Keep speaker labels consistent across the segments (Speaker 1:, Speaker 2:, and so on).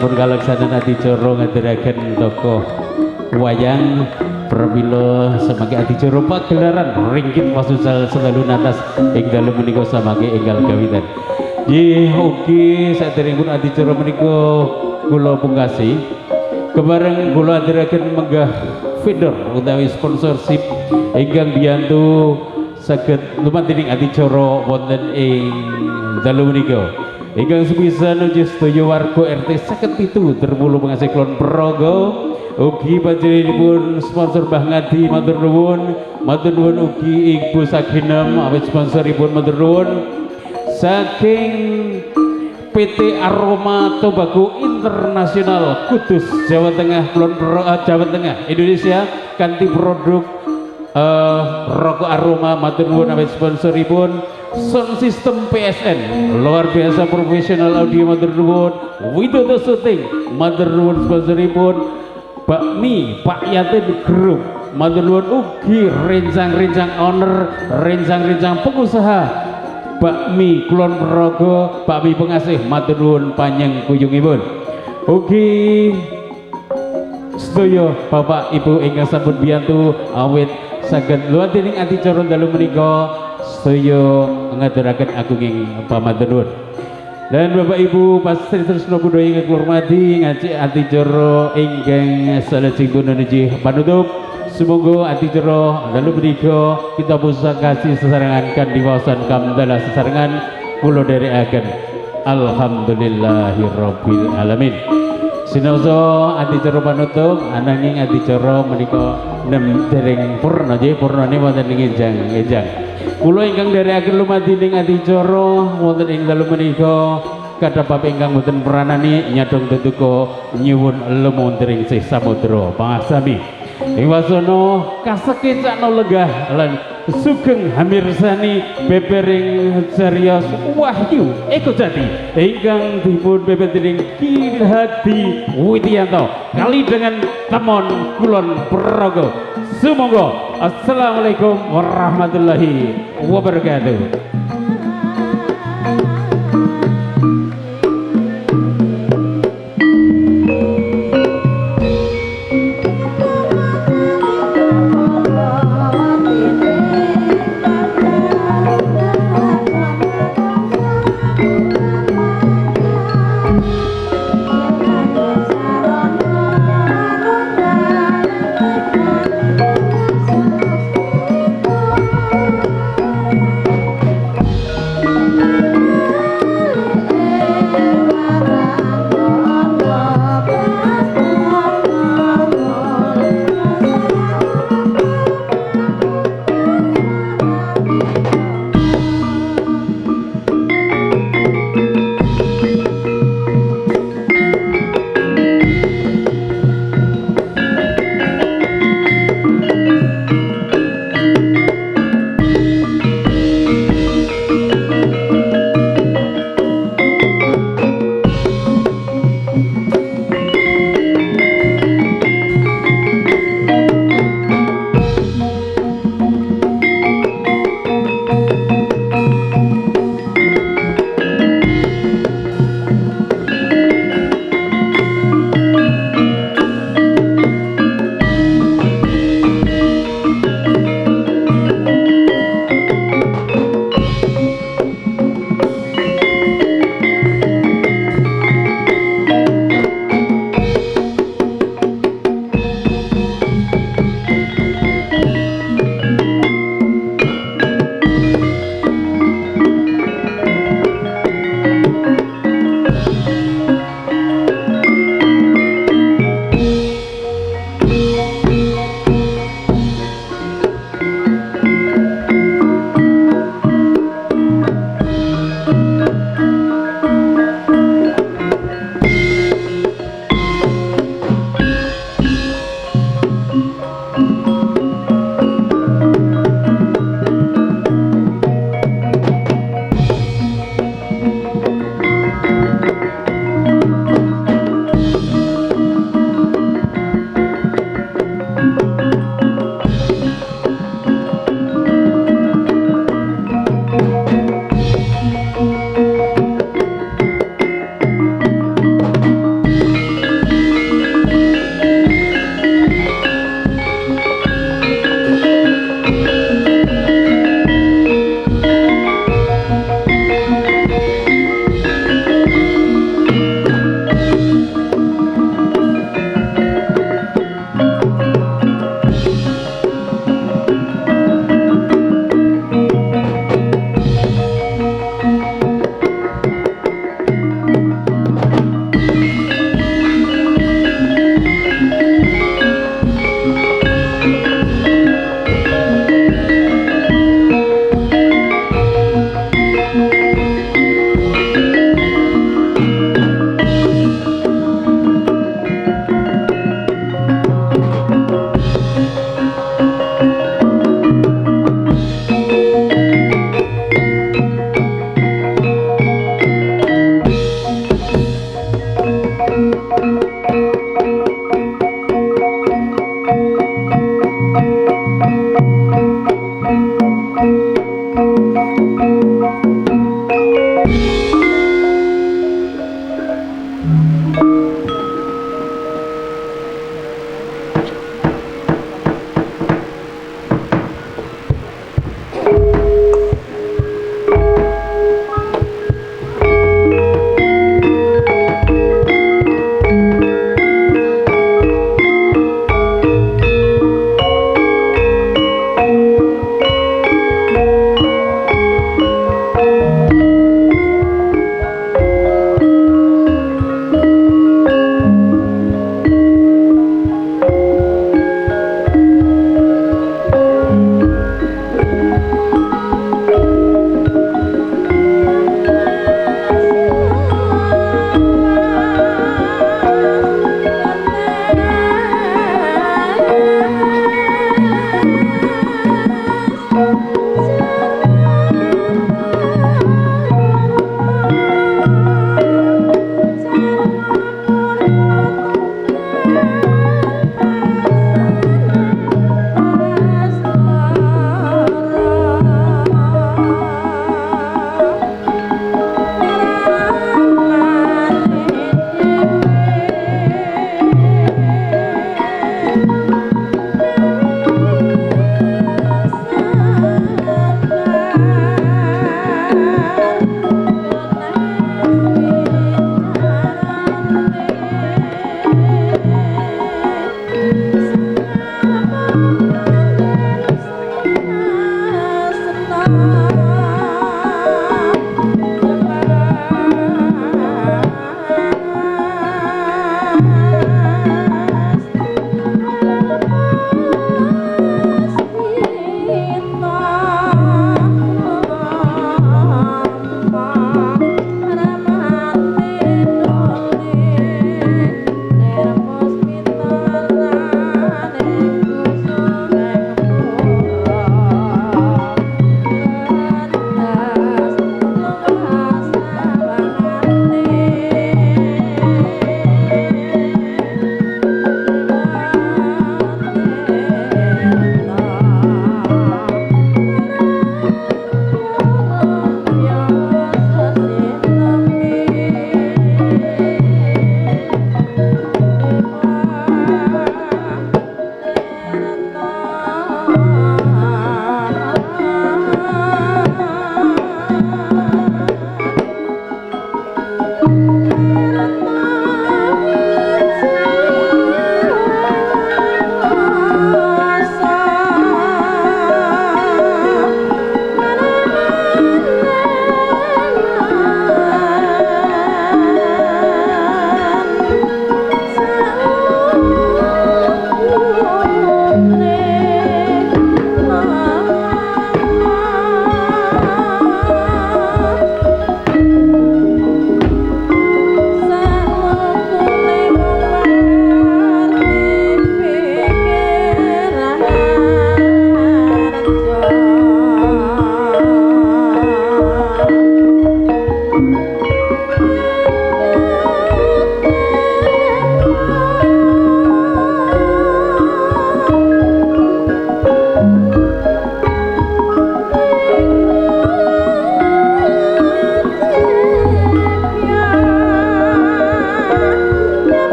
Speaker 1: sampun kaleksanan adicara ngaturaken tokoh wayang pramila samangke adicara pagelaran ringgit wasucal selalu natas ing dalem menika samangke enggal gawitan. Nggih ugi saderengipun adicara menika kula pungkasi kebareng kula aturaken menggah vendor utawi sponsorship ingkang biyantu saged lumantining adicara wonten ing dalu menika. Ingkang sepisan ugi sedaya warga RT 57 terpulu pengasih Kulon Progo ugi panjenenganipun sponsor Mbah Ngadi matur nuwun ugi Ibu Saginem awit sponsoripun matur nuwun saking PT Aroma Tobacco Internasional Kudus Jawa Tengah Kulon Jawa Tengah Indonesia kanthi produk rokok aroma matur nuwun awit sponsoripun sound system PSN luar biasa profesional audio matur nuwun Widodo Syuting matur nuwun sponsoripun Bakmi Pak Yatin Group matur nuwun ugi rencang-rencang owner rencang-rencang pengusaha Bakmi Kulon Progo Bakmi pengasih matur nuwun panjang kuyungipun ugi sedaya Bapak Ibu ingkang sampun biyantu awit saged luwatining adicara dalu menika sedaya ngaturaken agunging pamatur nuwun. Dan Bapak Ibu pastri tresna budaya ingkang kula hormati ngajik adicara ingkang salajengipun nuju panutup. Semoga adicara dalu menika kita bisa kasih sesarengan kanthi wawasan kamdala sesarengan kula dherekaken alhamdulillahirabbil alamin. Sinaosa adicara panutup ananging adicara menika dereng purna nggih purnane wonten ing enjang-enjang. Kula ingkang dherekaken lumantining adicara wonten ing dalu menika kathah bab ingkang boten peranani nyadong tetuko nyuwun lumuntiring sih samudra pangasami. Ing wasana kasekecakna lenggah lan sugeng hamirsani bebering serius Wahyu Eko Jati ingkang dipun bebet dening Ki Hadi Widianto kali dengan Temon Kulon Progo. Sumangga assalamualaikum warahmatullahi wabarakatuh.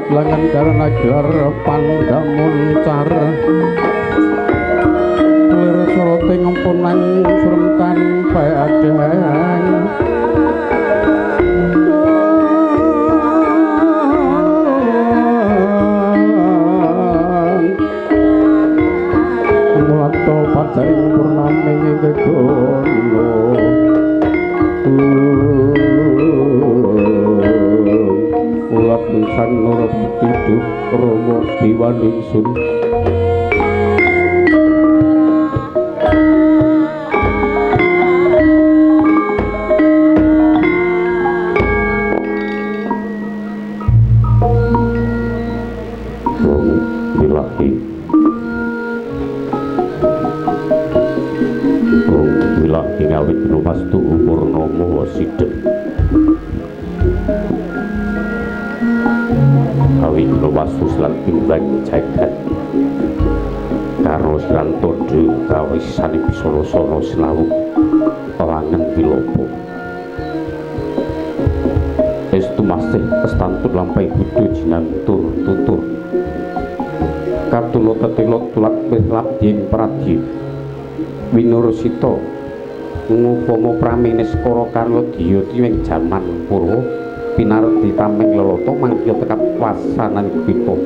Speaker 2: langan karena gelar pandamuncar lir sorote ngempunang suremtan bae adang mulato pacaring purnami gegono ulat sang nur hidup romo diwaning sun wilahi ngawit numastu purnomo sidem kawin numastu lan timbang jagat karo srantodo kawisane bisara-sara selawu langen wilopo estu masih estantun lampahi budo jinantur tutur katulo tetilot tulak behlap yen pradya winurusita ngupama pramene skara karya diyati ing jaman purwa pinarti tameng lelata mangkya tekap wasanan kita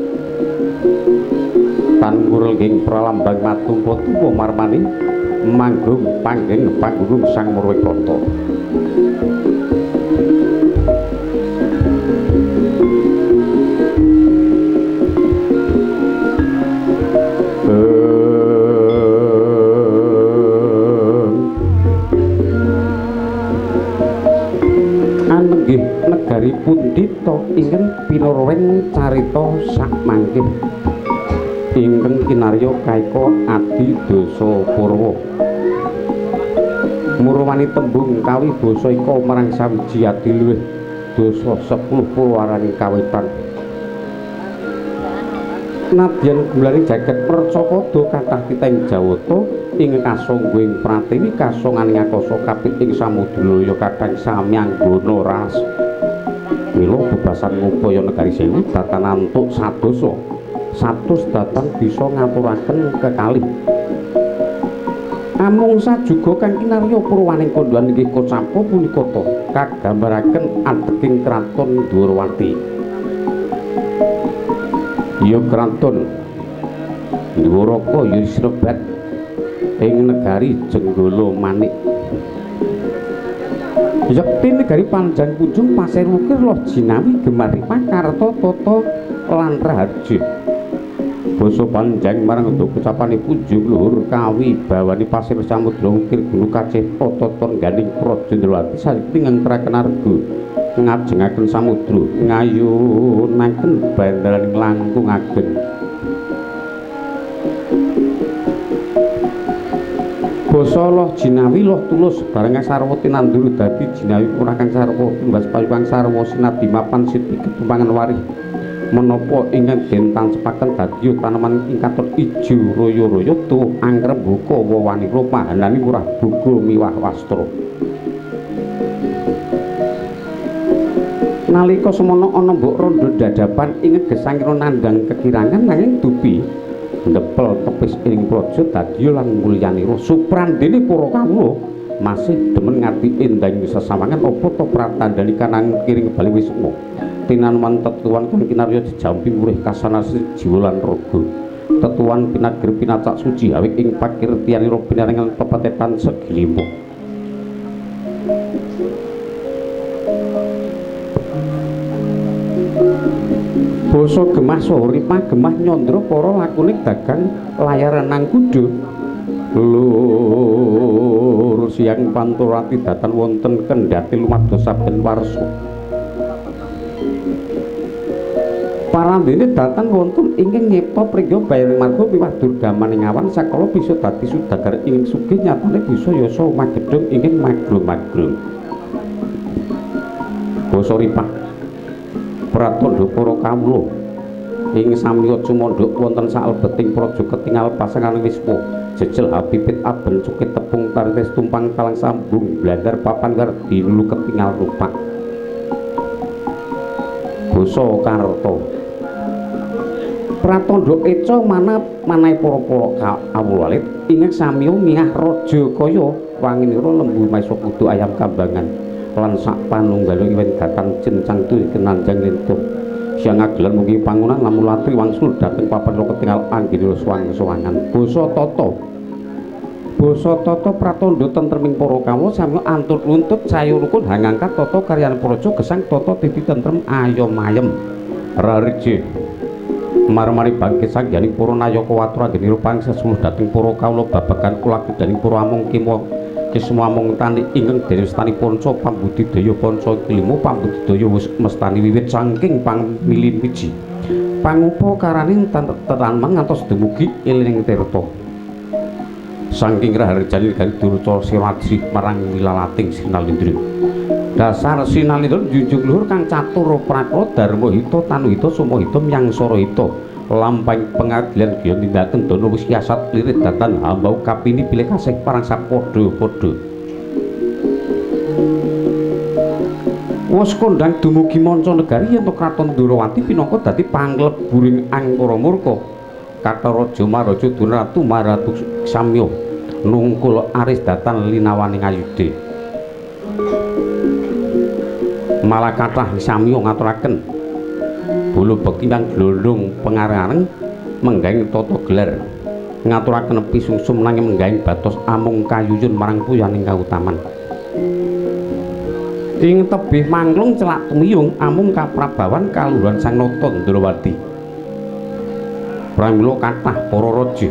Speaker 2: tanggul ing pralambang matumpa tuwa marmani manggung panggeng panggung sang Murwekata negari pundhita ingkang pinurwen carita sakmangke ingkang kinarya kaeka adi dasa purwa murwani tembung kawi basa ika marang sawiji adi luwih dasa 10 purwaraning kawitan nadyan gulaning jagat percakada kathah titeng jawata ing kasangguing pratiwi kasonganing akasa kapit ing samudra kadang samyanggana ras mila bebasan ngupaya negari sewu datan antuk sadosa satus datan bisa ngaturaken kekalih amung sajuga kang kinarya purwaning kondhan inggih kocampa punika kagambaraken adeging kraton Dwarawati ya kraton Dwaraka ya srebat ing negari Jenggala Manik yekti negari Panjang Kunjung Pasir Wukir Loh Jinawi Gemaripah Karta Tata lan Raharja basa Panjang marang untuk ucapane punjung luhur kawi bawani pasir samudra wukir gunung kacih tata tengganing Praja Ndrawati saking ngenteraken arga ngajengaken samudra ngayunaken bandaran langkung ageng basa Loh Jinawi Loh Tulus bareng sarwa tinandur dadi Jinawi kurakan sarwa tumbas payuwang sarwa sinati mapan siti ketumpangan warih menapa ingkang den tancepaken dadi taneman ing katon ijo royo-royo tu angrembuka wawanira pahanane murah buga miwah wastra nalika semana ana mbok rondo dadapan ing gesangira nandhang kekirangan nanging dupi ndepel tepis ing praja dadi lan mulyanira suprandene para kawula masih demen ngati endang sesawangan apa to pratandani kanang kiring bali wisma tinaneman tetuan kang kinarya dijampi murih kasanasi jiwa lan raga tetuan pinagri pinacak suci awik ing pakirtianira pinaringan pepetetan segilimo basa gemah soripah gemah nyandra para lakune dagang layaran nang kuda lur siang panturati datan wonten kendhati lumados saben warsa parandene datan wonten ingkang nyipta prigya bayaring marga miwah durgamaning awan sakala bisa dadi sudagar ing sugih nyatane bisa yasa magedhong ingkang magrung-magrung basa ripah pratandha para kawula ing samiya cumandhuk wonten salebeting praja ketingal pasangan wisma jejel habibit aben cukit tepung tarites tumpang talang sambung blandar papan werdi lulu ketingal rupak basa karta Pratandha eca manahe para kawulit ingkang samiya miyah raja kaya wanginira lembu maesa kudu ayam kambangan lan sak panunggaling wedatan cincang tu kenanjang lintuh siang agelan mugi pangunan lamun latri wangsul dhateng papan ketingal anggenira suwang-suwangan basa tata pratandha tentreming para kawula samiya antut luntut sayu rukun hangangkat tata karyan praja gesang tata titi tentrem ayom-ayem rariji marmari bangkit sangganing para nayaka watur anggenira pangsesuluh dhateng para kawula babagan kula kedaning para amung kisma amung tani ingkang dening stani panca pambudidaya panca kelima pambudidaya wis mestani wiwit saking pangmilih wiji pangupa karaning tetanmang ngantos dumugi ilining tirta saking raharjane gari durca siraji marang wilalating Sinalindra dasar Sinalindra junjung luhur kang catur prakara dharma hita tanuhita sumahita myangsara hita lampahing pengadilan giya nindakaken dana wis siasat lirit datan hambau kapini pilih kasih parang sapadha-padha wis kondhang dumugi manca negari yen to kraton Durawati pinangka dadi pangleburing angkara murka kata raja maraja Dunratu maratu samya nungkul aris datan linawaning ayude malah kathah samya ngaturaken bolo bekti kang glondhong pengarang menggaing tata gelar ngaturaken pisungsum nanging menggaing batos amung kayuyun marang puyaning kautaman ing tebih manglung celak tumiyung amung kaprabawan kalurahan Sang Nata Ndrawati pramila kathah para raja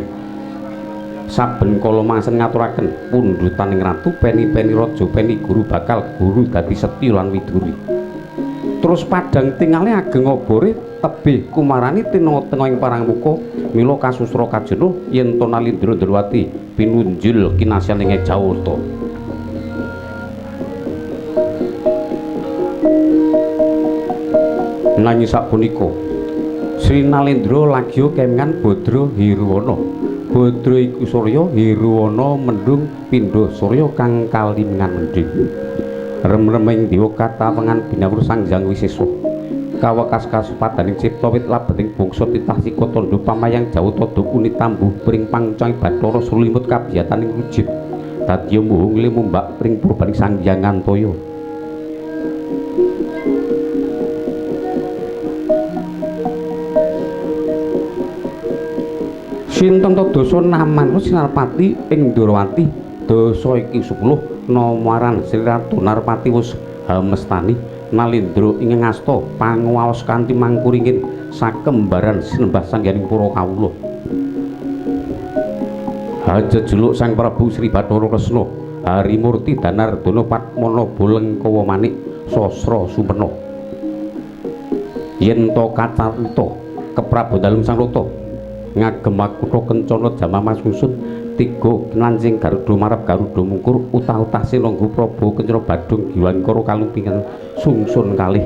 Speaker 2: saben kala mangsen ngaturaken pundhutaning ratu peni-peni raja peni guru bakal guru dadi setya lan widuri terus padang tingale ageng obore tebih kumarani tengah ing parangmuka mila kasusra kajena yen to Nalindra Ndrawati pinunjul kinasyaning Jawata nanging sapunika Sri Nalindra lagya kemengan Badra Hirwana Badra iku Surya Hirwana mendung pindha Surya kang kalimengan mending rem-reming dewa katawengan binawur Sang Hyang Wisesa kawekas kasepadaning cipta wit labeting bangsa titah sika tandha pamayang Jawata dukuni tambuh pring pangcang Bathara sulimut kabiyataning wujud dadya muhung limumbak pring purbaning Sang Hyang Antaya sinten to dasa naman Sinarpati ing Durawati dasa iki 10 nomaran Sri Ratu Narpati wis hamestani Nalindra ing ngasta panguwaos kanthi mangkuringin sakembaran sinembah sangganing para kawula hajejuluk Sang Prabu Sri Bathara Kresna Harimurti Danardana Padmana Bolengkawa Manik Sasra Sumena yen to kacarita keprabu dalem Sang Rata ngagem kutha kencana jamaah susun tiga kinanjing Garuda marap Garuda mungkur utah-utah sinangga Praba Kencana Badung Giwankara kalumpingan sungsun kalih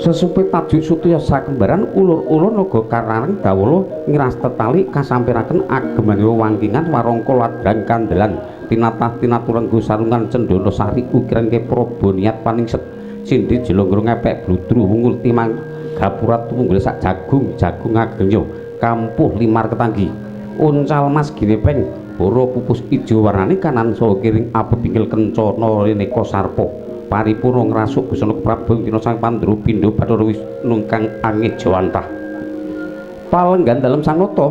Speaker 2: sesupit tajuk Sutya sakembaran ulur-ulur naga karareng dawala ngrastetali kasampiraken agemanira wangkingan warangka ladrang kandelan tinatah tinaturenggo sarungan cendana sari ukiran ke Praba niat paningset sindhi jelonggro ngepek bludru wungul timang gapurat tunggul sak jagung agengnya kampuh limar ketanggi uncal mas ginepeng boro pupus ijo warnane kanan saha kiring apepinggil kencana reneka sarpa paripurna ngrasuk busana Prabu Dina Sang Pandhawa pindha Bathara Wisnu kang angih jawantah palenggan dalem Sang Nata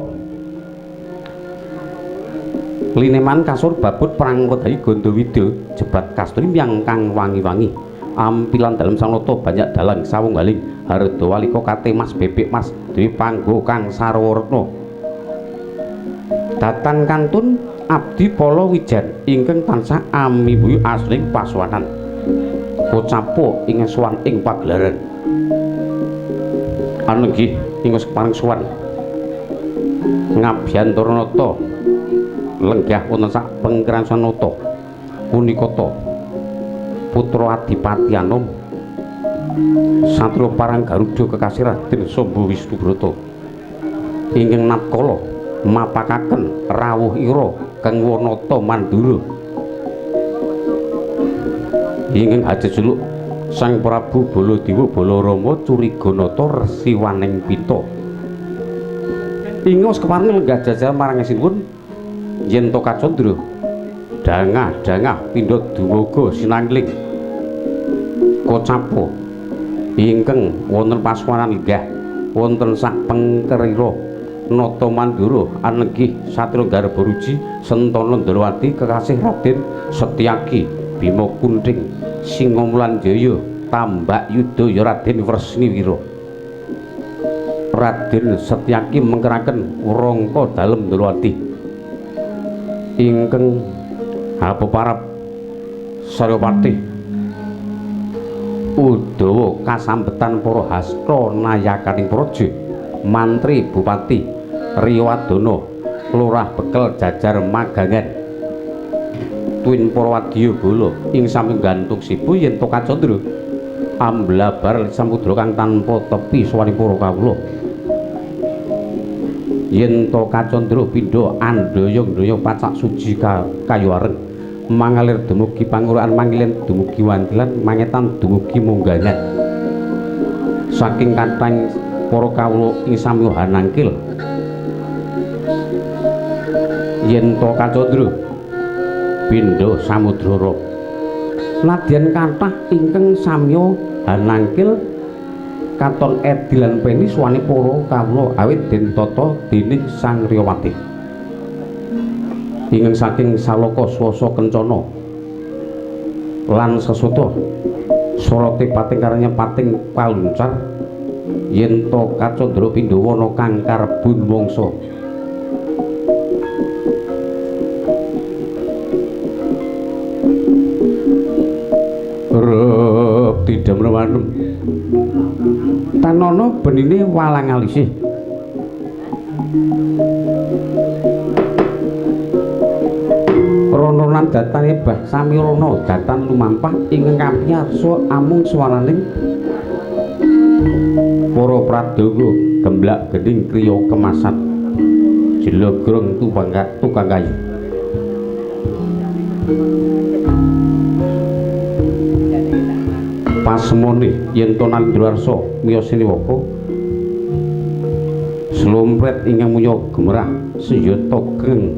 Speaker 2: lineman kasur babut perang wedhahi Gandawida jebat kasturi miyang kang wangi-wangi ampilan dalem Sang Nata banyak dalang sawunggaling Hardawalika kate Mas Bebek Mas Dewi Panggo kang sarwa-retna datan kantun abdi pala wijan ingkang tansah amibuhi asring paswanan pocapo ing sowan ing pagelaran anu nggih ing paring sowan ngabiyantara nata lenggah wonten sak pengkiran sanata punika putra Adipati Anom satria parang Garuda kekasih Raden Samba Wisnubrata ingkang natkala mapakaken rawuh ira kang wanata Mandura ingkang hajejuluk Sang Prabu Baladewa Balarama Curiganata Resiwaning Pita ingos kepareng lenggah jajar marang esinipun yen to Kacandra dangah pindha dumuga sinangling Kocapa ingkang wonten pasuwanan lenggah wonten sak pengkerira Nata Mandura anegih Satria Garbaruji Sentana Ndrawati kekasih Raden Setyaki Bima Kunting Singamlan Jaya Tambak Yuda ya Raden Wresniwira. Raden Setyaki mengkeraken rangka dalem Ndrawati ingkang hapeparap Saryapati Udawa kasambetan para hasta nayakaning praja mantri bupati Riyawadana Lurah Bekel jajar Magangan tuwin para wadya bala ing sami gantung sibu yen to Kacandra amblabar samudra kang tanpa tepi suwani para kawula yen to Kacandra pindha andhaya-ndhaya pacak suci kayu areng mangalir dumugi pangurahan mangilen dumugi wandilan mangetan dumugi munggangan saking kathahing para kawula ing sami hanangkil yen to Kacandra pindha samudra nadyan kathah ingkang samya hanangkil katon edi lan peni suwani para kawula awit den tata dening Sang Riyawati ingkang saking Saloka swasa kencana lan sesota soroti pating karanya pating paluncar yen to Kacandra pindha wana kang karebun mangsa rep tidak menawanem tanana benine walang alisih rononan datane bah sami rono datan lumampah ingkang kamiyarsa amung swaraning para pradoga gemblak gening kriya kemasan jelagrong tukang kayu pasemone yen to Nandrawarsa miyos Siniwaka slumpret ingkang munya gemerah senjata geng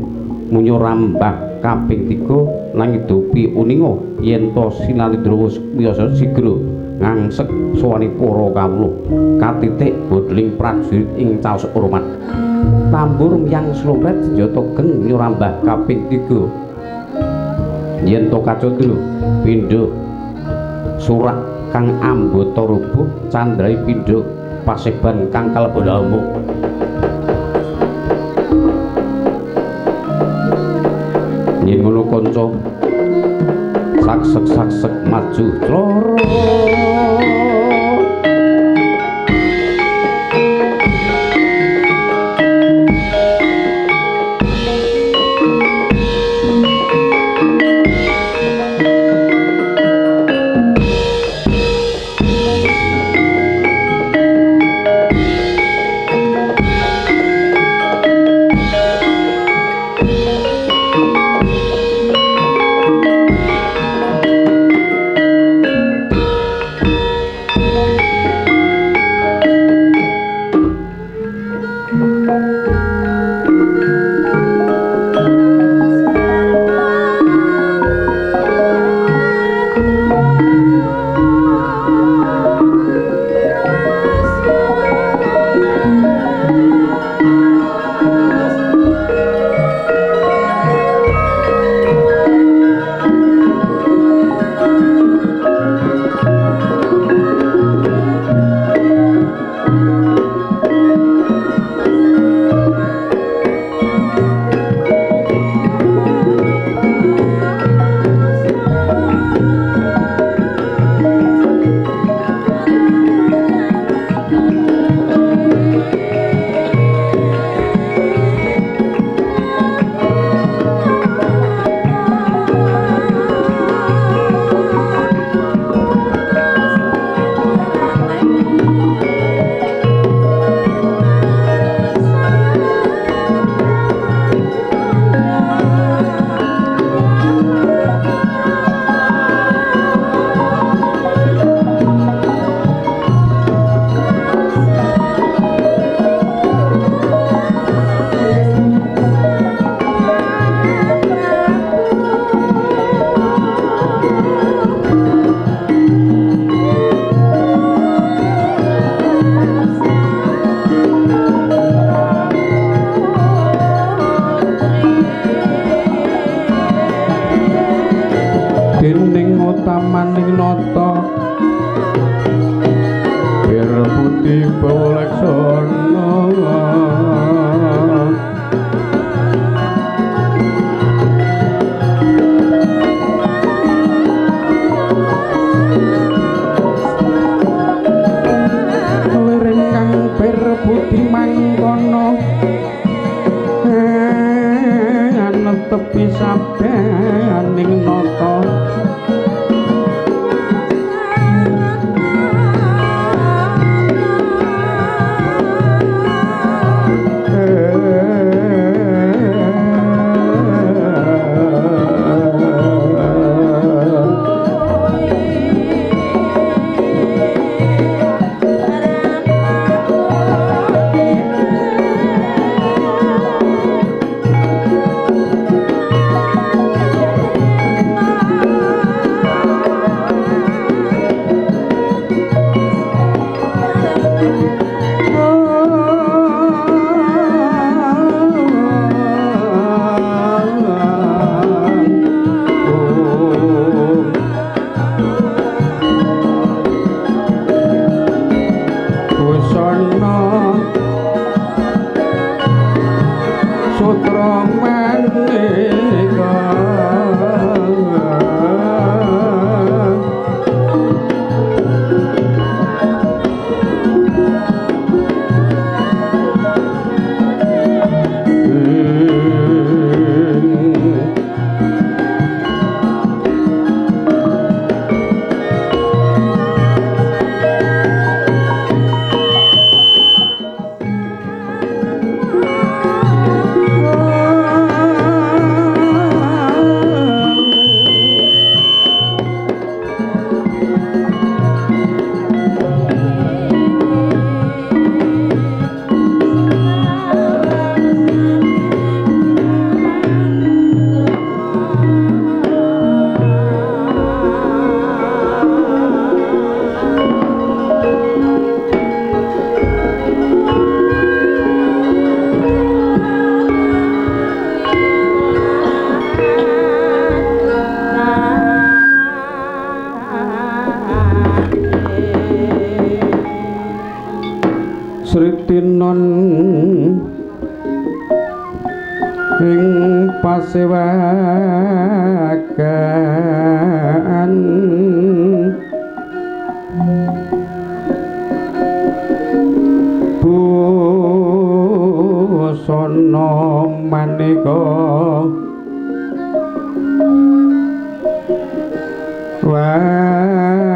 Speaker 2: munya rambah kaping 3 nangidupi uninga yen to Sinandrawa miyos sigra ngangsek suwani para kawula katitik bodling prajurit ing caos hormat tambur miyang slumpret senjata geng munya rambah kaping 3 yen to Kacandra pindha surak kang ambata rubuh candrai pindha paseban kang kalebu damu yen ngono kanca saksek maju troro ing nata bir putih bawlaksana putih mangkono netepi sabening nata Sritinon ing pasewakan busana maneka warana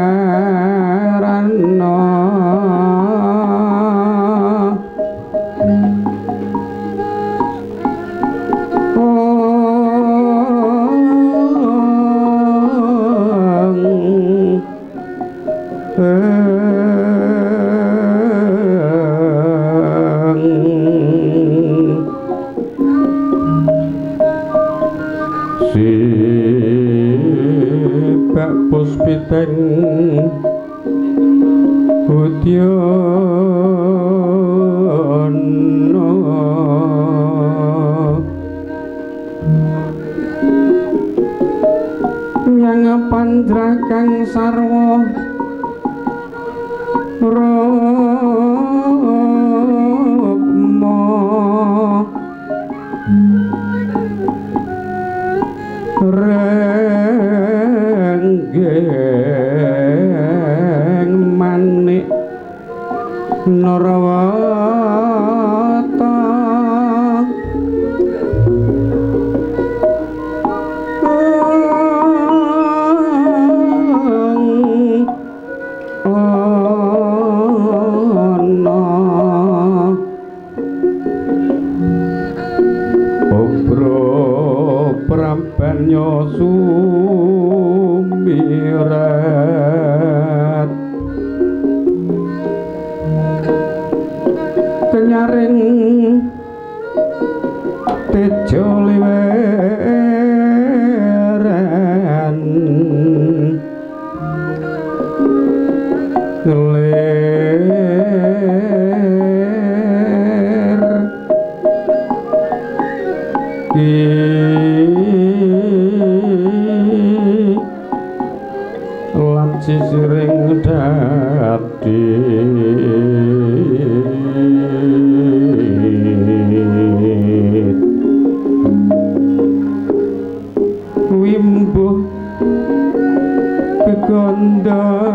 Speaker 2: Sibak puspiteng Udyana yang pandra kang sarwa Rukma renggeng manik Narawata Prabanyo sumirat kenyaring tejo liweran lan sisiring dadi wimbuh kegondambre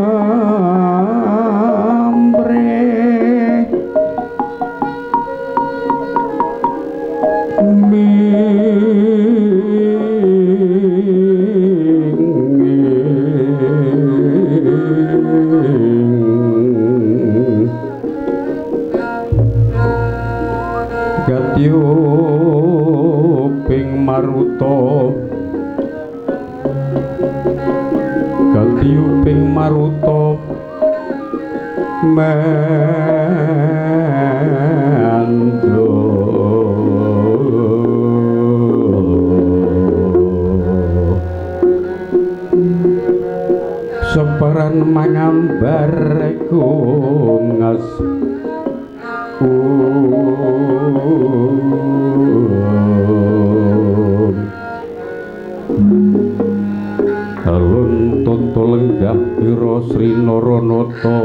Speaker 2: Gatyuping maruta Gatyuping maruta mendo separan mangambar kungas alun toto lenggah ira Sri Naranata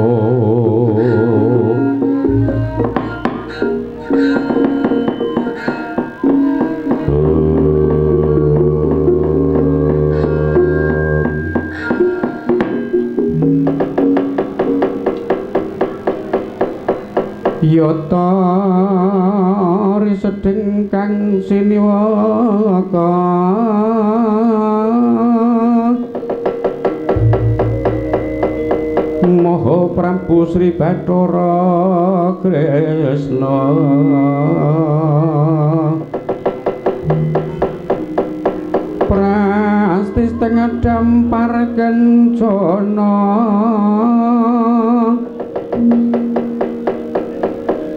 Speaker 2: yata risedeng kang siniwaka Maha Prabu Sri Bathara Kresna prastis tengah dampar kencana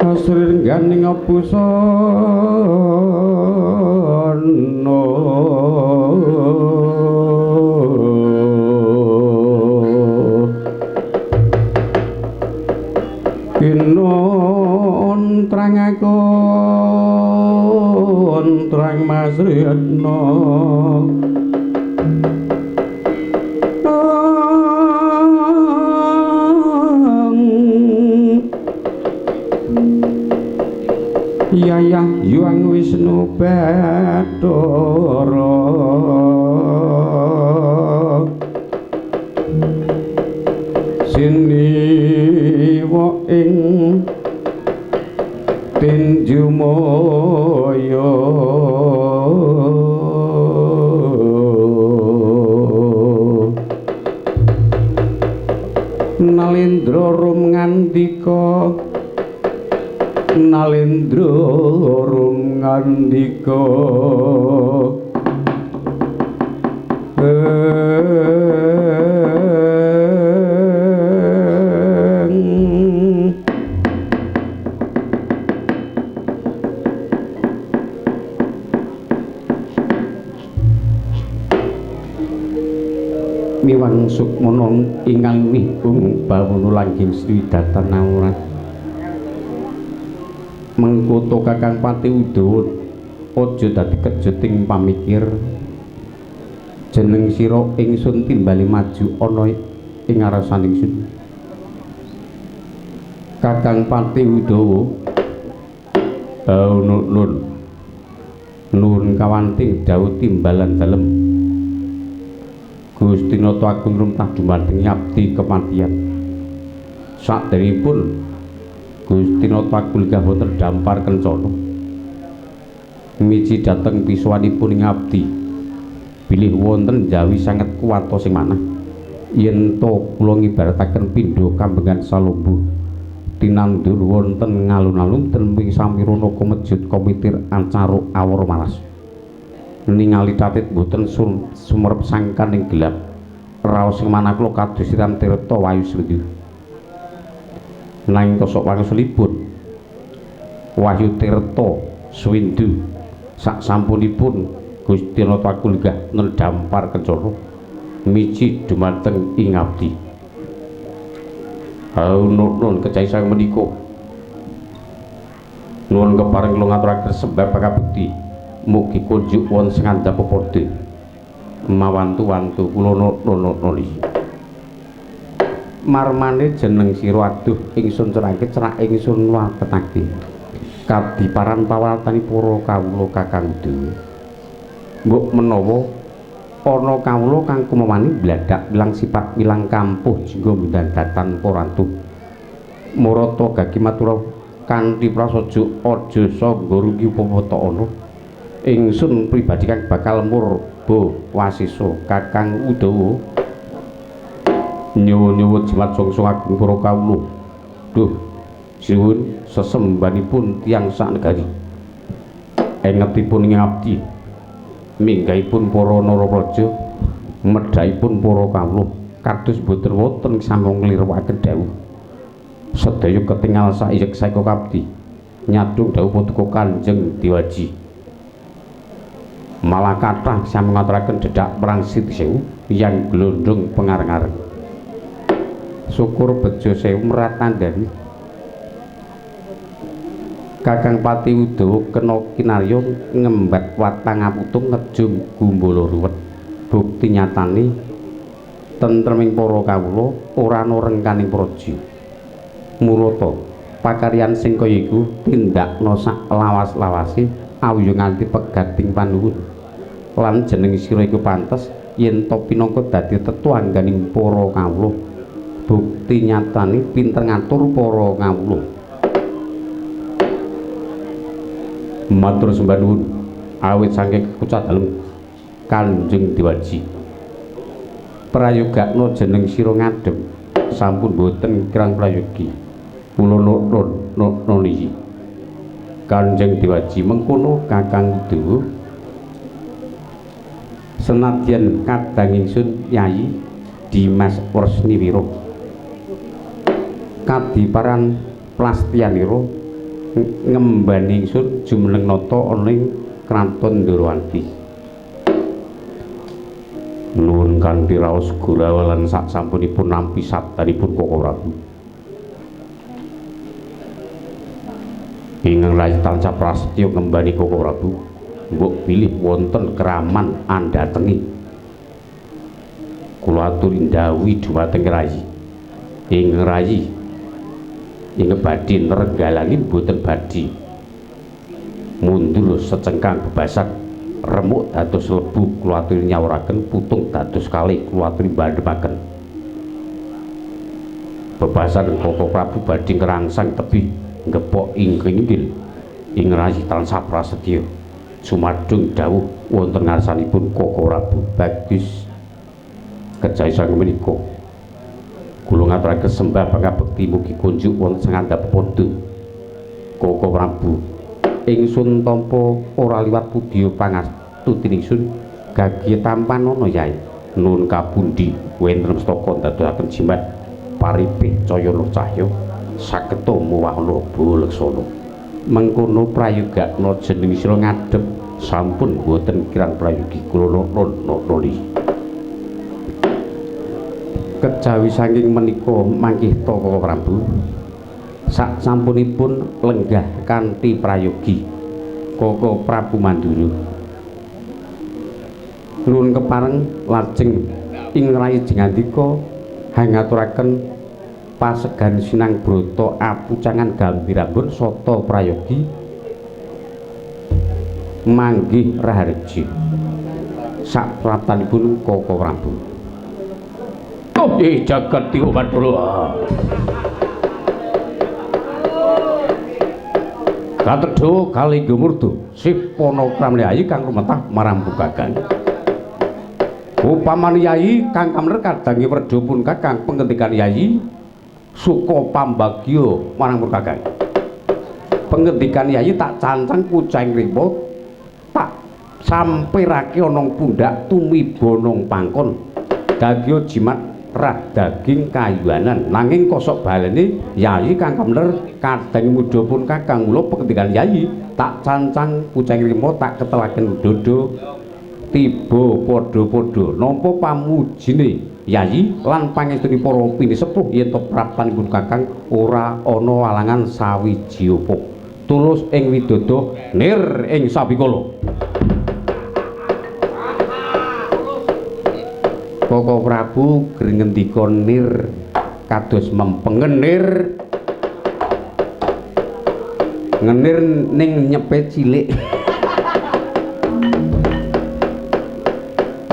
Speaker 2: asringganing busana kinon trangakon trang Mas Retna Yayah Hyang Wisnu Bathara siniwa ing tinju maya Nalendra rum ngandika Nalendra rum ngandika miwang sukmana ingkang mihung bawana langgeng Sriwidatan Nawuran mengkoto Kakang Pati Udawa aja dadi kejuting pamikir jeneng sira ingsun timbali maju ana ing ngarasaning sun Kakang Pati Udawa nun kawanting dawuh timbalan dalem Gusti Nata Agung rumtah dumateng nyabdi kematian sakderengipun Gusti Nata Agung boten dampar kencana miji dhateng pisuwanipun ing abdi bilih wonten jawi sanget kuwata sing manah yen to kula ngibarataken pindha kambengan salombu tinandur wonten ngalun-alun ten samirana kumejut komitir acara awara malas ningali tatit boten sumerep sangkan ing gelap raos sing manah kula kadusiran tirta wayu sredu nanging kosok wangsulipun Wahyu Tirta Swindu sak sampunipun Gusti Nata Agung nedampar kencana miji dumateng ing abdi nun kecaisang menika nuwun kepareng kula ngaturaken sembah pakabekti mugi kunjuk wonten sing andhap pepadha mawantu-wantu kula nuli marmane jeneng sira aduh ingsun cerake cerak ingsun wapetake kadiparan pawatani para kawula kakang dewa mbok menawa ana kawula kang kumawani bladak wilang sifat wilang kampuh jingga mindandatan porantu marata gagi matura kanthi prasaja aja sangga rugi upamata ana ingsun pribadi kang bakal murba wasisa kakang Udawa nyuwun jimat songso agung para kawula duh sinuwun sesembanipun tiyang saknegari engetipun ing abdi minggahipun para narapraja medhaipun para kawula kados boten wonten sampun nglirwakaken dawuh sedaya ketingal saiyek saeka kabdi nyadung dawuh putuka Kanjeng Dewaji malah kathah sampun ngaturaken dedak perang Sitisewu yang glondhong pengareng-areng syukur bejo sewu meratandani Kakang Pati Udawa kena kinarya ngembat watang aputung ngejung gumbala ruwet bukti nyatane tentreming para kawula ora ana rengkaning praja murata pakaryan sing kaya iku tindakna sak lawas-lawase awuyo nganti pegating panuwun lan jeneng sira iku pantes yen to pinangka dadi tetuangganing para kawula bukti nyatane pinter ngatur para kawula matur sembah nuwun awit saking kekucat dalem Kanjeng Dewaji prayogakna jeneng sira ngadhem sampun boten kirang prayogi kula nuli Kanjeng Dewaji mengkono Kakang Udawa senadyan kadang ingsun Yayi Dimas Warsniwira kadiparan plastianira ngembani ingsun jumeneng nata ana ing Kraton Ndarawanti nuwun kanthi raos Gurawa lan sak sampunipun nampi sabdanipun Koko Prabu ingkang rayi tansah prasetya ngembani Koko Prabu mbok bilih wonten keraman andhatengi kula aturi ndhawuhi dhumateng rayi ingkang rayi ing badhe nrenggalangi boten badhe mundur secengkang bebasan remuk dados lebu kula aturi nyawuraken putung dados kalih kula aturi bandhemaken bebasan Koko Prabu badhe ngrangsang tebih ngepok inggil ing rayi tansah prasetya sumadung dawuh wonten ngarsanipun Koko Prabu bagus kejawi sang menika kula ngaturaken sembah pangabekti mugi kunjuk wonten sangandhap padha Koko Prabu ingsun tampa ora liwat pudya pangastuti ingsun gagi tampan ana Yai nuwun kapundi wenten mestaka ndadosaken jimat paripih caya nur cahya saketa muwana balaksana mengkono prayogakna jeneng sira ngadhep sampun boten kirang prayogi kula nuli kejawi saking menika mangkih Koko Prabu sak sampunipun lenggah kanthi prayogi Koko Prabu Mandura nuwun kepareng lajeng ing rayi jengandika hangaturaken pasegan sinang brata apucangan gambirambun sata prayogi manggih raharja sak pratanipun Koko Prabu jagat tiga Pandhawa katedha kalih gumurdu sipana kramne Yayi kang rumetah marang Kakang upamane Yayi kang kamner kadange werda pun Kakang pengentikan Yayi suka pambagya marang Kakang pengentikan Yayi tak cancang kucing rimo tak sampirake ana pundak tumiba nang pangkon dadi jimat rah daging kayuanan nanging kosok balene Yayi kang kamner kadang muda pun Kakang kula pengetikan Yayi tak cancang kucing rimo tak ketelaken dodo tiba padha-padha nampa pamujine Yayi lan pangestunipun para pinisepuh yen to praptanipun Kakang ora ana walangan sawiji apa tulus ing widodo nir ing sabikala Koko Prabu ngendika nir kados mempeng ngenir ning nyepe cilik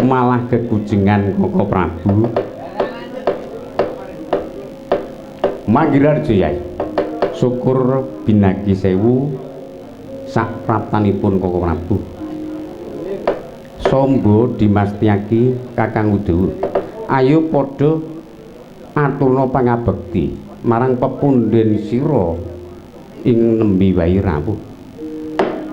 Speaker 2: malah kegujengan Koko Prabu Manggirarjo Yai syukur binagi sewu sak praptanipun Koko Prabu Sombo Dimastiaki Kakang Udawa ayo padha aturna pangabekti marang pepundhen sira ing nembe wae rawuh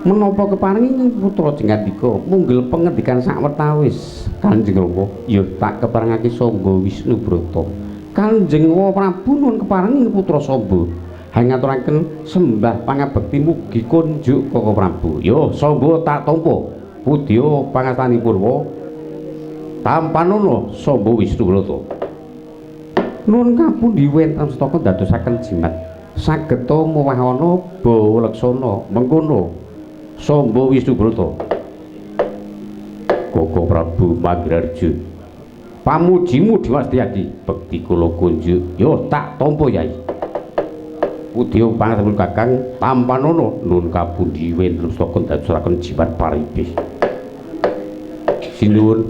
Speaker 2: menapa keparingi putra Jengandika munggel pengendikan sawetawis Kanjeng Rama ya tak keparengake Sangga Wisnu Brata Kanjeng Prabu nuwun keparingi putra Samba hangaturaken sembah pangabekti mugi kunjuk Koko Prabu ya Samba tak tampa pudya pangastanipun wa tampanana Samba Wisnu Brata nuwun kapundi wenten setaka dadosaken jimat sageta mowahana bawa leksana mengkono Samba Wisnu Brata Koko Prabu Manggirarjo pamujimu Dimastiaki bekti kula kunjuk ya tak tampa Yai pudya pangastanipun Kakang tampanana nuwun kapundi wenten setaka dadosaken jimat paribih sinuwun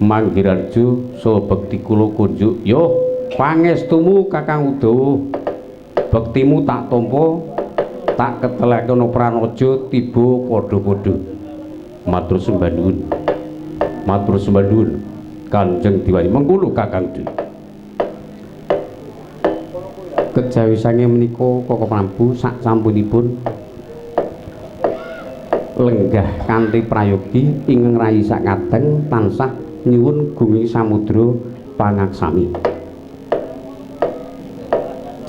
Speaker 2: Manggirarjo saha bekti kula kunjuk ya pangestumu Kakang Udawa bektimu tak tampa tak ketelekana pranaja tiba padha-padha matur sembah nuwun Kanjeng Diwani mengkono Kakang Dewi kejawisange menika Koko Prabu sak sampunipun lenggah kanthi prayogi ingkang rayi sak kadang tansah nyuwun gunging samudra pangaksami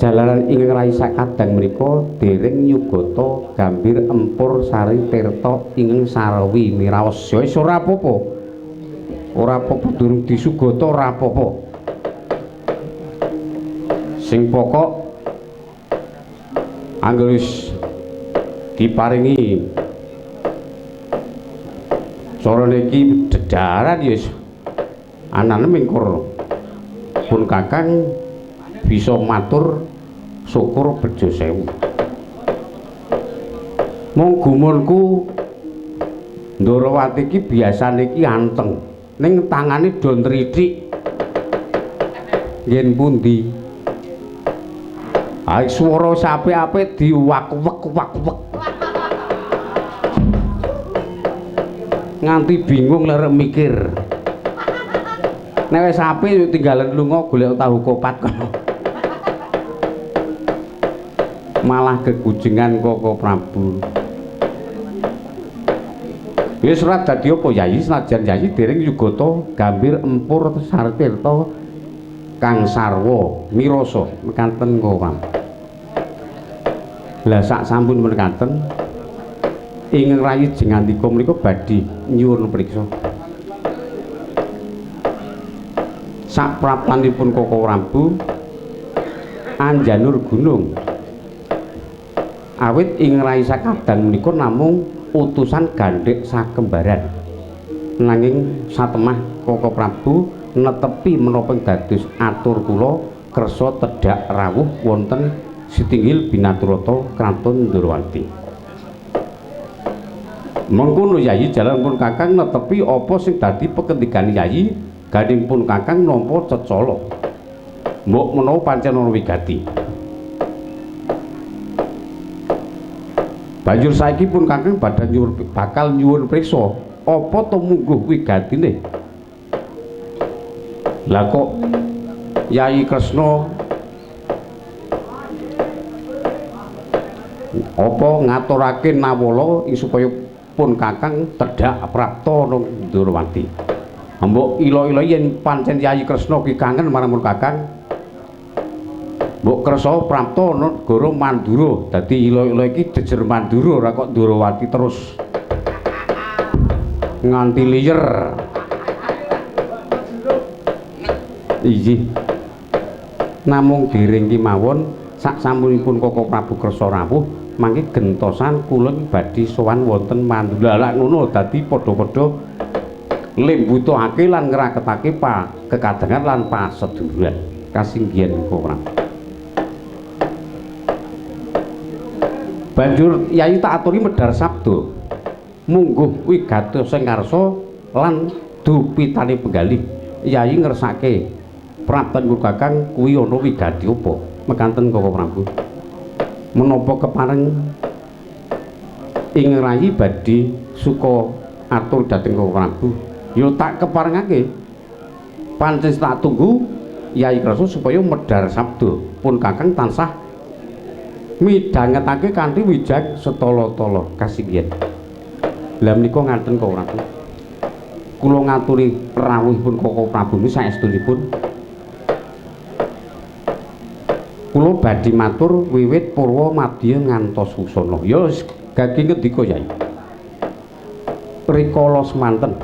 Speaker 2: jalaran ingkang rayi sak kadang menika dereng nyugata gambir empur sari tirta ingkang sarawi miraos ya wis ora apa-apa durung disugata ora apa-apa sing pokok angger wis diparingi cara niki dedaran ya wis anane mingkur pun Kakang bisa matur syukur bejo sewu mung gumunku Ndarawati iki biasane iki anteng ning tangane do nritik yen pundi ae swara sape-ape diwak-wek nganti bingung lerek mikir nek wis apik yo tinggalan lunga golek tahu kopat kono malah kegujengan Koko Prabu wis ora dadi apa Yayi senajan Yayi dereng yugata gambir empur sartirta kang sarwa mirasa mekaten Koko Prabu lah sak sampun mekaten ingkang rayi Jengandika menika badhe nyuwun priksa sak praptanipun Koko Prabu Anjanur Gunung awit ing rayi sakadang menika namung utusan gandhek sakembaran nanging satemah Koko Prabu netepi menapa dados atur kula kersa tedhak rawuh wonten Sitinggil Binaturata Kraton Ndarawati mengkono Yayi jalan pun Kakang netepi apa sing dadi pekendikan Yayi gandheng pun Kakang nampa cecala mbok menawa pancen ana wigati banjur saiki pun Kakang bakal nyuwun priksa apa to mungguh wigatine lah kok Yayi Kresna apa ngaturake nawala supaya pun Kakang tedhak prapta nang Ndarawati mbok ila-ila yen pancen Yayi Kresna ki kangen marang pun Kakang mbok kersa prapta ana negara Mandura dadi ila-ila iki jejer Mandura ora kok Ndarawati terus nganti liyer iki namung dereng ki mawon sak sampunipun Koko Prabu kersa rawuh mangke gentosan kula badhe sowan wonten Mandura lak ngono dadi padha-padha lembutuhake lan ngraketake kekadangan lan paseduluran kasinggihan Koko Prabu. Banjur Yayi tak aturi medhar sabda mungguh wigatos sing ngarsa lan dupitane penggalih. Yayi ngersake prabten kula Kakang kuwi ana wigati apa mekanten Koko Prabu. Menapa kepareng ing rayi badhe suka atur dhateng Koko Prabu. Ya tak keparengake pancen tak tunggu Yayi Krasa supaya medhar sabda pun Kakang tansah midhangetake kanthi wijak setala-tala kasinggihan. Lah menika ngaten Koko Prabu. Kula ngaturi rawuhipun Koko Prabu niki saestunipun. Kula badhe matur wiwit purwa madya ngantos wusana. Ya gagi ngendika Yayi. Rikala semanten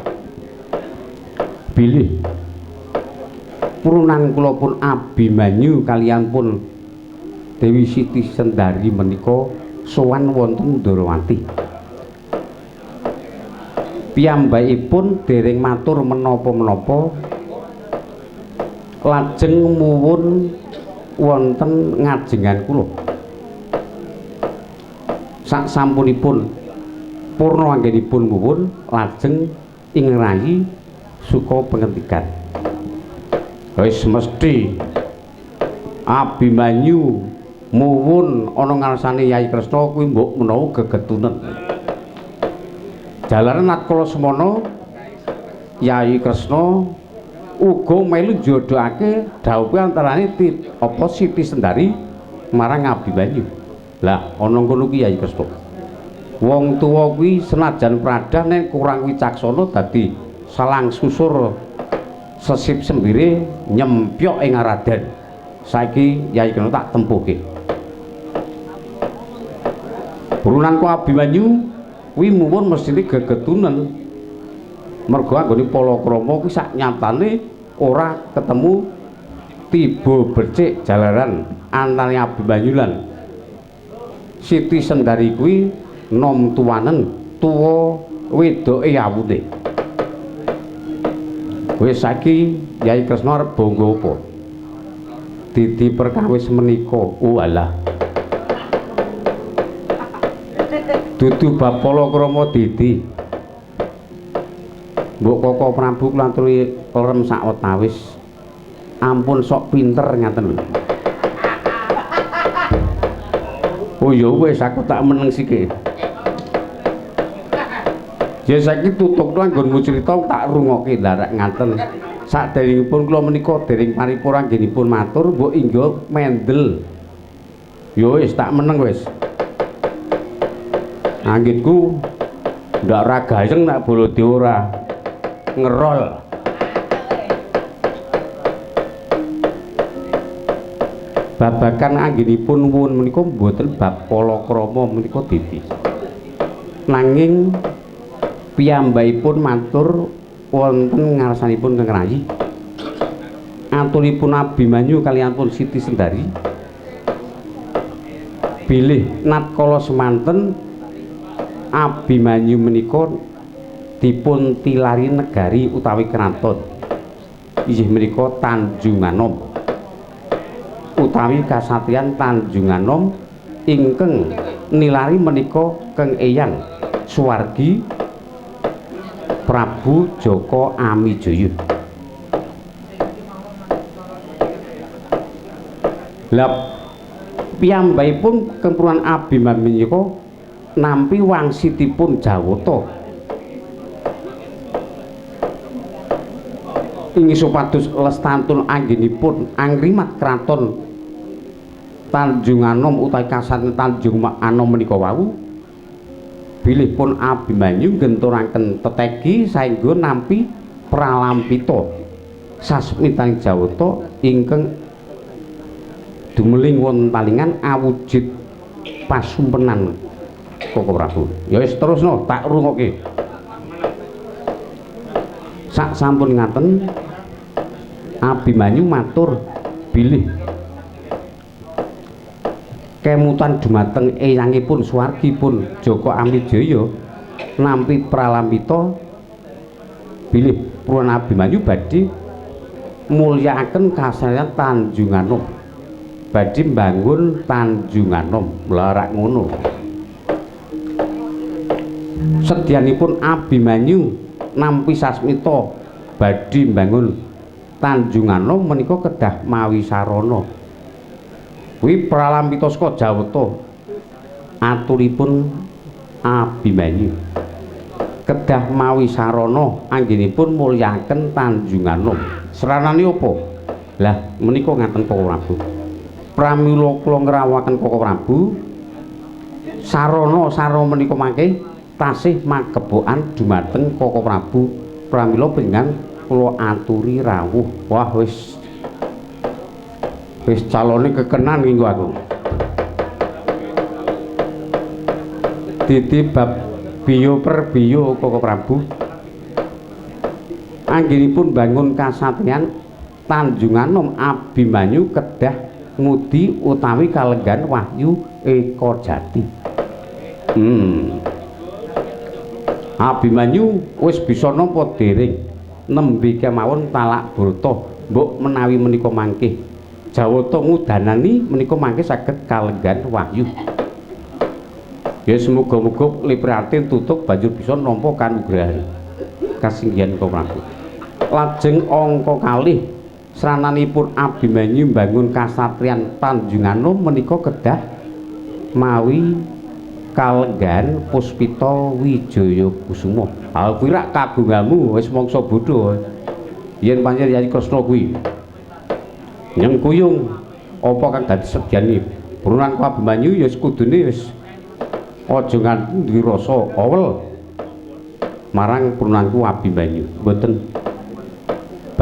Speaker 2: bilih purunan kula pun Abimanyu kaliyan pun Dewi Siti Sendari menika sowan wonten Ndarawati. Piyambakipun dereng matur menapa-menapa lajeng muwun wonten ngajengan kula. Sak sampunipun purna anggenipun muwun lajeng ing rayi suka pengentikan. Wis mesti Abimanyu muwun ana ngarsane Yayi Kresna kuwi mbok menawa gegetunen. Jalaran natkala semana Yayi Kresna uga melu njodhokake dhawuhe antarane apa Siti Sendari marang Abimanyu. Lah ana ngono kuwi Yayi Kresna. Wong tuwa kuwi senajan pradah nek kurang wicaksana dadi salang susur sesip sembire nyempyok ing aradan. Saiki Yayi Kresna tak tempuhke. Burunanku Abimanyu kuwi muwun mestine gegetunen. Mergo anggone palakrama kuwi sak nyatane ora ketemu tiba becik jalaran antane Abimanyu lan Siti Sendari kuwi nom tuwanen tuwa wedoke awune. Wis saiki Yayi Kresna arep bangga apa? Didi perkawis menika. Oh alah. Dudu bab palakrama Didi. Mbok Koko Prabu kula aturi lem sawetawis. Ampun sok pinter ngaten lho. Oh ya wis aku tak meneng sike. Ya saiki tutupno anggonmu crita tak rungokke ndarak ngaten. Saderengipun kula menika dereng paripurna anggenipun matur mbok ingga mendel. Ya wis tak meneng wis. Anggitku ndak ora gayeng nak bolode ora ngerol. Babakan anggenipun nuwun menika mboten bab palakrama menika Didi. Nanging piyambakipun matur wonten ngarsanipun Kang Rayi. Aturipun Abimanyu kaliyan pun Siti Sendari. Bilih natkala semanten Abimanyu menika dipun tilari negari utawi kraton. Inggih menika Tanjunganom. Utawi kasatriyan Tanjunganom ingkang nilari menika Kang Eyang Suwargi Prabu Joko Amijaya. Lah piyambakipun kempuran Abimanyu menika nampi wangsitipun Jawata inggih supados lestantun anggenipun angrimat kraton Tanjunganom utawi kasatriyan Tanjunganom menika wau bilih pun Abimanyu nggenturaken tetegi saengga nampi pralampita sasmitaning Jawata ingkang dumeling wonten talingan awujud pasumpenan Koko Prabu. Ya wis terusno tak rungokke. Sak sampun ngaten Abimanyu matur bilih kemutan dumateng eyangipun Suwargipun Joko Amijaya nampi pralampita bilih purun Abimanyu badhe mulyakaken kasatriyan Tanjunganom badhe mbangun Tanjunganom larak ngono sedyanipun Abimanyu nampi sasmita badhe mbangun Tanjunganom menika kedah mawi sarana kuwi pralampita saka Jawata aturipun Abimanyu kedah mawi sarana anggenipun mulyakaken Tanjunganom seranane apa lah menika ngaten Koko Prabu pramila kula ngrawakaken Koko Prabu sarana menika mangke tasih magebokan dumateng Koko Prabu pramila panjenengan kula aturi rawuh wah wis calone kekenan minggu aku titi bab biyo per biyo Koko Prabu anggenipun bangun kasatriyan Tanjunganom Abimanyu kedah ngudi utawi kalenggan Wahyu Eka Jati Abimanyu wis bisa nampa dereng nembe kemawon talak Brata mbok menawi menika mangke Jawata ngudanani menika mangke saged kalenggan Wahyu ya semoga-moga lipratin tutuk banjur bisa nampa kanugrahan kasinggihan Koko Prabu lajeng angka kalih srananipun Abimanyu mbangun kasatriyan Tanjunganom menika kedah mawi kalenggan Puspita Wijaya Kusuma aku kira kagunganmu wis mangsa bodho yen pancen Yayi Kresna kuwi nyengkuyung apa kang dadi sedyane Brunanku Abimanyu ya kudune wis aja nganti duwe rasa awel marang Brunanku Abimanyu mboten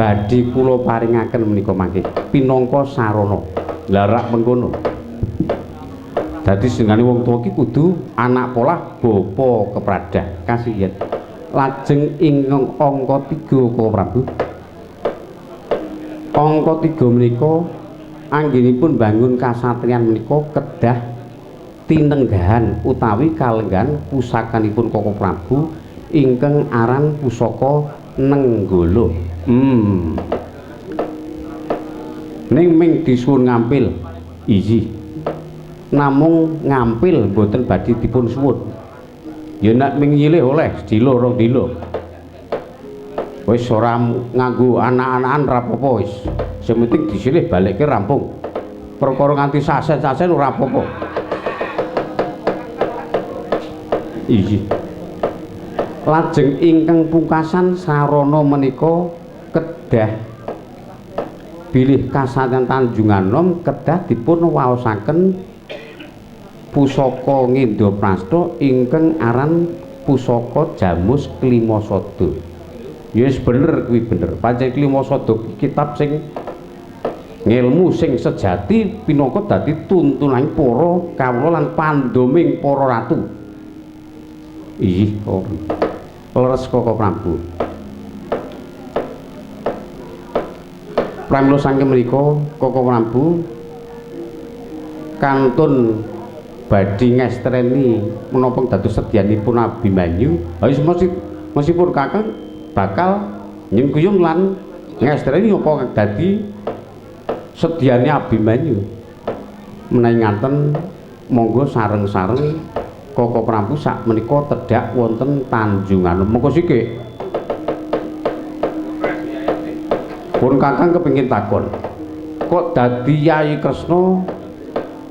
Speaker 2: badhe kula paringaken menika mangke pinangka sarana larak mengkono dadi senengane wong tuwa iki kudu anak polah bapa kepradah kasihet lajeng ing angka 3 Koko Prabu angka 3 menika anggenipun bangun kasatriyan menika kedah tinenggahan utawi kalenggan pusakanipun Koko Prabu ingkang aran pusaka Nenggala ning ming disuwun ngampil iji namung ngampil mboten badhe dipun suwun ya nek ming nyilih oleh dilo rong dilo wis ora nganggo anak-anakan rapopo wis sing penting disilih balikke rampung perkara nganti sasen-sasen ora apa-apa iki lajeng ingkang pungkasan sarana menika kedah bilih kasatriyan Tanjunganom kedah dipun waosaken pusaka Ngendraprasta ingkang aran pusaka Jamus Klimasada ya wis bener kuwi bener pancen Klimasada kitab sing ngilmu sing sejati pinangka dadi tuntunan para kawula lan pandoming para ratu iya kok leres Koko Prabu pramila saking mriku Koko Prabu kantun badhe ngestreni menapa dados sedyanipun Abimanyu ha meskipun kakang bakal nyengkuyung lan ngestreni apa dadi sedyane Abimanyu menawi ngaten monggo sareng-sareng Koko Prabu sak menika tedhak wonten Tanjunganom monggo sithik pun kakang kepengin takon kok dadi Yayi Kresna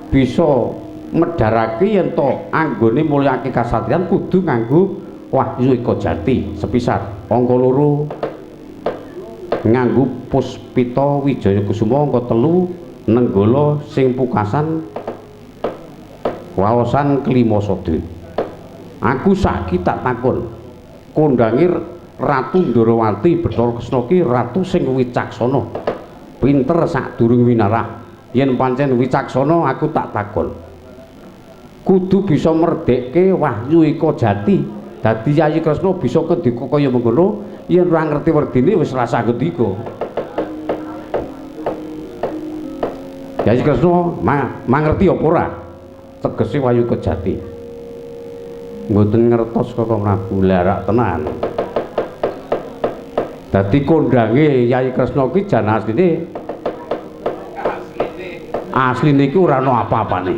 Speaker 2: bisa medharake yen to anggone mulyake kasatriyan kudu nganggo Wahyu Eka Jati sepisan angka 2 nganggo Puspita Wijaya Kusuma angka 3 Nenggala sing pukasan waosan Klimasada aku saiki tak takon kondange Ratu Ndrawati Bathara Kresna ki ratu sing wicaksana pinter sadurung winarah yen pancen wicaksana aku tak takon kudu bisa merdekke Wahyu Eka Jati dadi Yayi Kresna bisa kendika kaya mengkono yen ora ngerti werdine wis rasa ngendika Yayi Kresna mangerti apa ora tegese Wahyu Eka Jati mboten ngertos Koko Prabu larak tenan Dadi kondange Yayi Kresna kuwi jan asline iki ora ana apa-apane.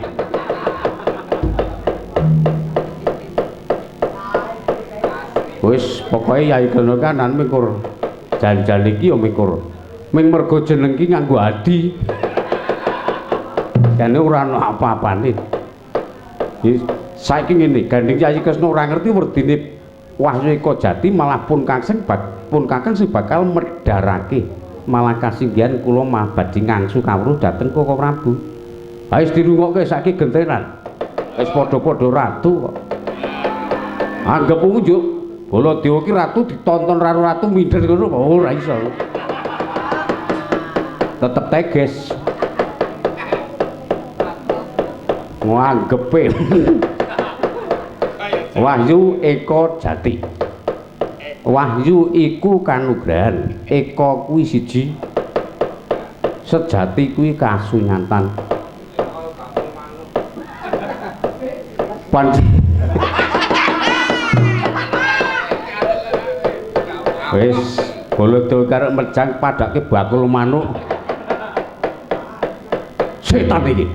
Speaker 2: Wis pokoke Yayi Kresna kanan mikur jan-jan iki ya mikur. Ming mergo jeneng iki nganggo adi. Jane ora ana apa-apane. Saiki ngene, gandeng Yayi Kresna ora ngerti werdine Wahyu Eka Jati malah pun kakang sing bakal medharake malah kasinggihan kula mah badhe ngangsu kawruh dhateng Koko Prabu. Ha wis dirungokke saiki gentenan. Wis padha-padha ratu kok. Anggep unjuk Baladewa ki ratu ditonton karo ratu minder ngono kok ora iso. Tetep teges. Nganggepe. Wahyu Eka Jati. Wahyu iku kanugrahan, Eka kuwi siji. Sejati kuwi kasunyatan. Wis Baladewa karo Mejang padake bakul manuk. Setan iki.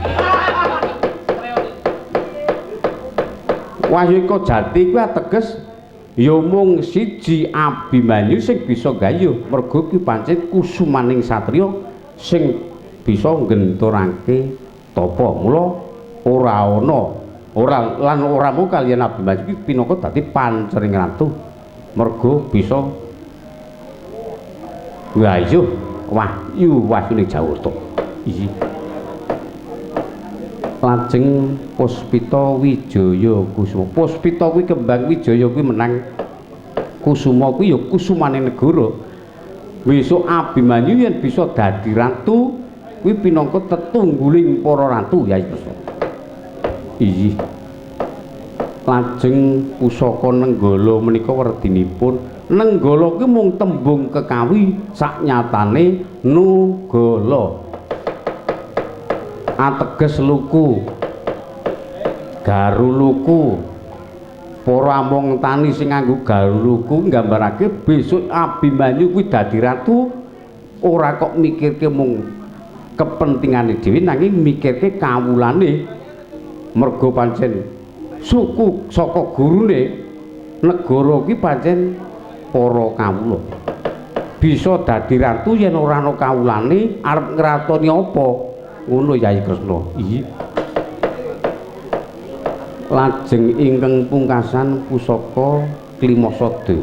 Speaker 2: Wahyu Eka Jati kuwi ateges ya mung siji Abimanyu sing bisa gayuh mergo ki pancen kusumaning satriya sing bisa nggenturake tapa. Mula ora ana ora mu kaliyan Abimanyu ki pinaka dadi pancering ratu mergo bisa gayuh wahyune Jawata. Iki lajeng Puspita Wijaya Kusuma. Puspita kuwi kembang Wijaya kuwi menang. Kusuma kuwi ya kusumane negara. Besok Abimanyu yen bisa dadi ratu kuwi pinangka tetungguling para ratu ya Kresna. Iyi. Lajeng pusaka Nenggala menika werdinipun. Nenggala kuwi mung tembung kekawi saknyatane Nugala. Ateges luku garu luku para among tani sing nganggo garu luku nggambarake besok Abimanyu kuwi dadi ratu ora kok mikirke mung kepentingane dhewe nanging mikirke kawulane mergo pancen suku saka gurune negara ki pancen para kawula bisa dadi ratu yen ora ana kawulane arep ngratoni apa ngono Yayi Kresna. Iya. Lajeng ingkang pungkasan pusaka Klimasada.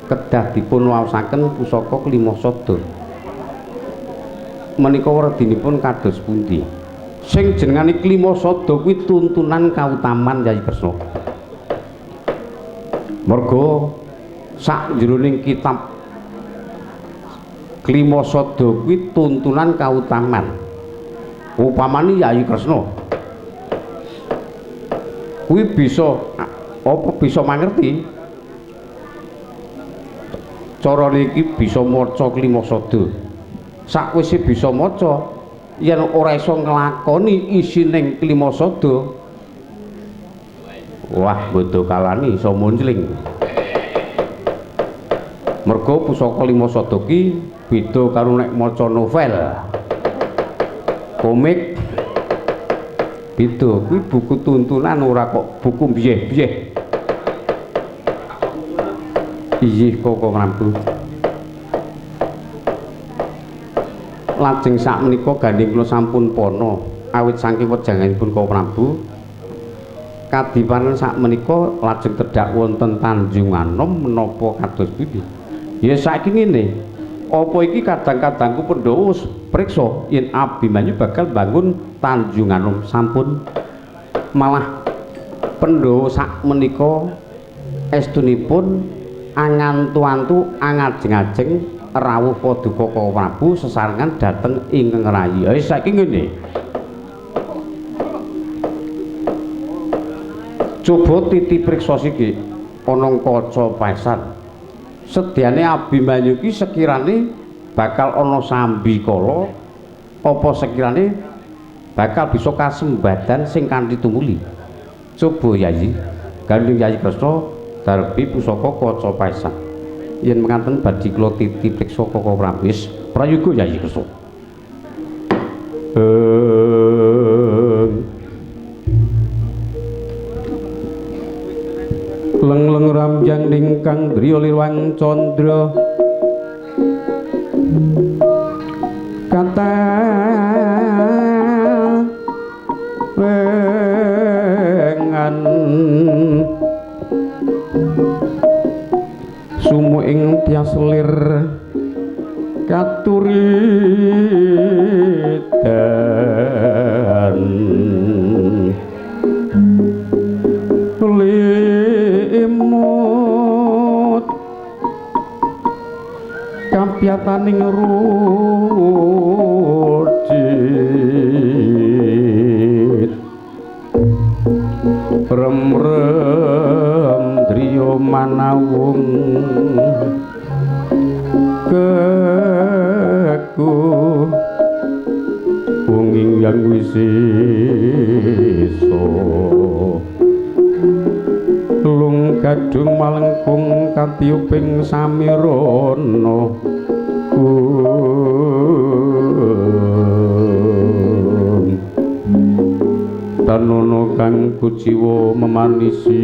Speaker 2: Kedah dipun waosaken pusaka Klimasada. Menika werdinipun kados pundi? Sing jenengane Klimasada kuwi tuntunan kautaman Yayi Kresna. Mergo sak jroning kitab Klimasada kuwi tuntunan kautaman. Upamane Yayi Kresna kuwi bisa apa bisa mangerti cara niki bisa maca Klimasada sakwise bisa maca yen ora iso nglakoni isining Klimasada wah bodho kalani iso muncling mergo pusaka Klimasada ki beda karo nek maca novel komik beda kuwi buku tuntunan ora kok buku biyeh-biyeh. Inggih Koko Prabu. Lajeng sakmenika gandeng kula sampun pana awit saking wejanganipun Koko Prabu. Kadipanen sakmenika lajeng tedhak wonten Tanjung Anom menapa kados pundi? Ya saiki ngene. Apa iki kadang-kadangku Pandhawa priksa yen Abimanyu bakal bangun Tanjung Anom sampun malah Pandhawa sakmenika estunipun angantu-antu angajeng-ajeng rawuh Paduka Koko Prabu sesarengan dhateng ingkang rayi. Wis saiki ngene. Coba titi priksa siki ana kaca paesan. Sedyane Abimanyu ki sekirane bakal ana sambikala apa sekirane bakal bisa kasembadan sing kanthi tumuli. Coba Yayi, gandeng Yayi Kresna darbi pusaka kaca paesan. yen mekaten badhe kula titi priksa Koko Prabis prayoga Yayi Kersa. Leng-leng ramjang ningkang driya lirwang candra kata wengan sumu ing tias lir katuridan limut kampyataning rudit rem-rem driya manawung keku wunging yang wisisa lung kadung malengkung katiuping samirana tanono kang kuciwa memanisi